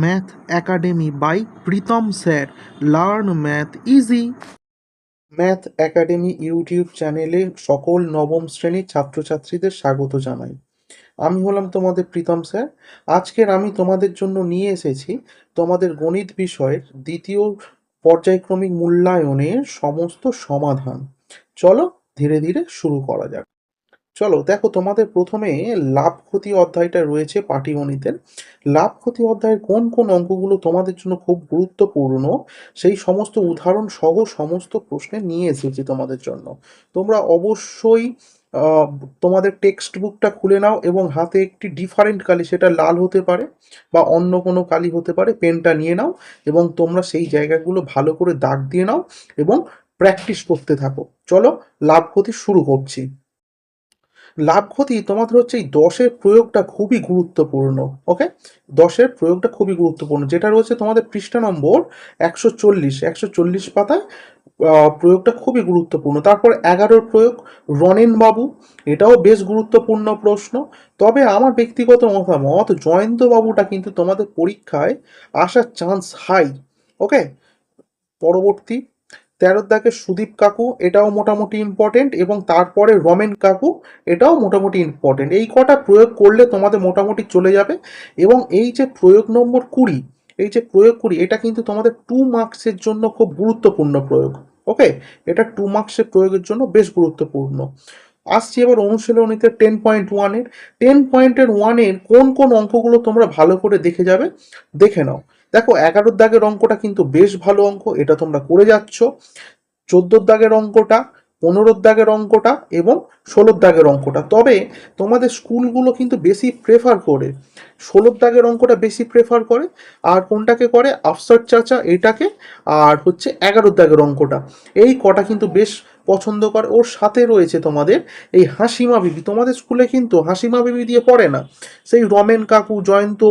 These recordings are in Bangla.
Math academy by Pritam sir. Learn math easy. Math academy YouTube চ্যানেলে সকল নবম শ্রেণীর ছাত্রছাত্রীদের স্বাগত জানাই। আমি হলাম তোমাদের প্রীতম স্যার। আজকের আমি তোমাদের জন্য নিয়ে এসেছি তোমাদের গণিত বিষয়ের দ্বিতীয় পর্যায়ক্রমিক মূল্যায়নের সমস্ত সমাধান। চলো ধীরে ধীরে শুরু করা যাক। চলো দেখো, তোমাদের প্রথমে লাভ ক্ষতি অধ্যায়টা রয়েছে পাটিগণিতের। লাভ ক্ষতি অধ্যায়ের কোন কোন অঙ্কগুলো তোমাদের জন্য খুব গুরুত্বপূর্ণ সেই সমস্ত উদাহরণ সহ সমস্ত প্রশ্নে নিয়ে এসেছি তোমাদের জন্য। তোমরা অবশ্যই তোমাদের টেক্সট বুকটা খুলে নাও এবং হাতে একটি ডিফারেন্ট কালি, সেটা লাল হতে পারে বা অন্য কোনো কালি হতে পারে, পেনটা নিয়ে নাও এবং তোমরা সেই জায়গাগুলো ভালো করে দাগ দিয়ে নাও এবং প্র্যাকটিস করতে থাকো। চলো লাভ ক্ষতি শুরু করছি। লাভ ক্ষতি তোমাদের হচ্ছে এই দশের প্রয়োগটা খুবই গুরুত্বপূর্ণ। ওকে, দশের প্রয়োগটা খুবই গুরুত্বপূর্ণ, যেটা রয়েছে তোমাদের পৃষ্ঠা নম্বর 140 পাতায়। প্রয়োগটা খুবই গুরুত্বপূর্ণ। তারপর 11 প্রয়োগ রনেন বাবু, এটাও বেশ গুরুত্বপূর্ণ প্রশ্ন। তবে আমার ব্যক্তিগত মতামত জয়ন্ত বাবুটা কিন্তু তোমাদের পরীক্ষায় আসার চান্স হাই। ওকে, পরবর্তী 13 দাগে সুদীপ কাকু, এটাও মোটামুটি ইম্পর্টেন্ট, এবং তারপরে রমেন কাকু, এটাও মোটামুটি ইম্পর্টেন্ট। এই কটা প্রয়োগ করলে তোমাদের মোটামুটি চলে যাবে। এবং এই যে প্রয়োগ নম্বর 20, এই যে প্রয়োগ 20, এটা কিন্তু তোমাদের 2 মার্কসের জন্য খুব গুরুত্বপূর্ণ প্রয়োগ। ওকে, এটা 2 মার্কসের প্রয়োগের জন্য বেশ গুরুত্বপূর্ণ। আসছি এবার অনুশীলনীতে 10.1-এর। 10.1-এর কোন কোন অঙ্কগুলো তোমরা ভালো করে দেখে যাবে, দেখে নাও। দেখো, 11 দাগের অঙ্কটা কিন্তু বেশ ভালো অঙ্ক, এটা তোমরা করে যাচ্ছ। 14 দাগের অঙ্কটা, 15 দাগের অঙ্কটা এবং 16 দাগের অঙ্কটা। তবে তোমাদের স্কুলগুলো কিন্তু বেশি প্রেফার করে 16 দাগের অঙ্কটা বেশি প্রেফার করে। আর কোনটাকে করে? আফসার চাচা, এটাকে। আর হচ্ছে 11 দাগের অঙ্কটা, এই কটা কিন্তু বেশ পছন্দ করে। ওর সাথে রয়েছে তোমাদের এই হাসিমা বিবি। তোমাদের স্কুলে কিন্তু হাসিমা বিবি দিয়ে পড়ে না, সেই রমেন কাকু, জয়ন্ত,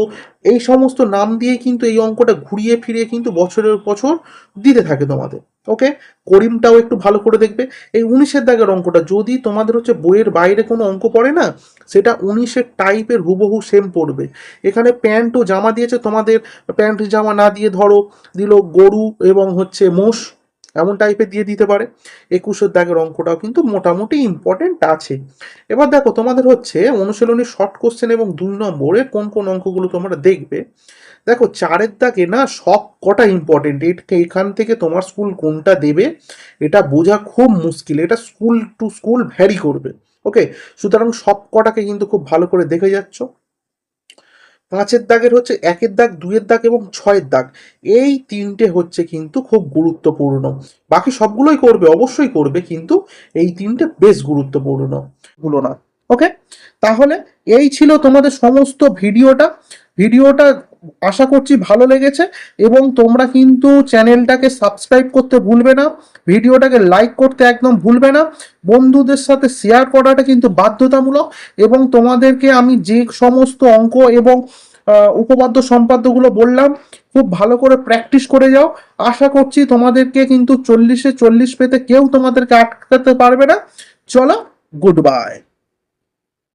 এই সমস্ত নাম দিয়ে কিন্তু এই অঙ্কটা ঘুরিয়ে ফিরিয়ে কিন্তু বছরের বছর দিতে থাকে তোমাদের। ওকে, করিমটাও একটু ভালো করে দেখবে। এই 19 দাগের অঙ্কটা যদি তোমাদের হচ্ছে বইয়ের বাইরে কোনো অঙ্ক পড়ে না, সেটা 19 টাইপের হুবহু সেম পড়বে। এখানে প্যান্ট ও জামা দিয়েছে, তোমাদের প্যান্ট জামা না দিয়ে ধরো দিল গরু এবং হচ্ছে মোষ, এমন টাইপের দিয়ে দিতে পারে। 21 দাগের অঙ্কটাও কিন্তু মোটামুটি ইম্পর্টেন্ট আছে। এবার দেখো, তোমাদের হচ্ছে অনুশীলনী শর্ট কোশ্চেন এবং 2 নম্বরে কোন কোন অঙ্কগুলো তোমরা দেখবে। দেখো, 4 দাগে না সব কটা ইম্পর্টেন্ট। এখান থেকে তোমার স্কুল কোনটা দেবে এটা বোঝা খুব মুশকিল, এটা স্কুল টু স্কুল ভ্যারি করবে। ওকে, সুতরাং সব কটাকে কিন্তু খুব ভালো করে দেখে যাচ্ছ। 5 দাগের হচ্ছে 1 দাগ, 2 দাগ এবং 6 দাগ, এই তিনটে হচ্ছে কিন্তু খুব গুরুত্বপূর্ণ। বাকি সবগুলোই করবে, অবশ্যই করবে, কিন্তু এই তিনটে বেশ গুরুত্বপূর্ণ, ভুলো না। ওকে, তাহলে এই ছিল তোমাদের সমস্ত ভিডিওটা আশা করছি ভালো লেগেছে। এবং তোমরা কিন্তু চ্যানেলটাকে সাবস্ক্রাইব করতে ভুলবে না, ভিডিওটাকে লাইক করতে একদম ভুলবে না, বন্ধুদের সাথে শেয়ার করাটা কিন্তু বাধ্যতামূলক। এবং তোমাদেরকে আমি যে সমস্ত অঙ্ক এবং উপপাদ্য সম্পাদ্যগুলো বললাম, খুব ভালো করে প্র্যাকটিস করে যাও। আশা করছি তোমাদেরকে কিন্তু 40-এ 40 পেতে কেউ তোমাদেরকে আটকাতে পারবে না। চলো, গুড বাই।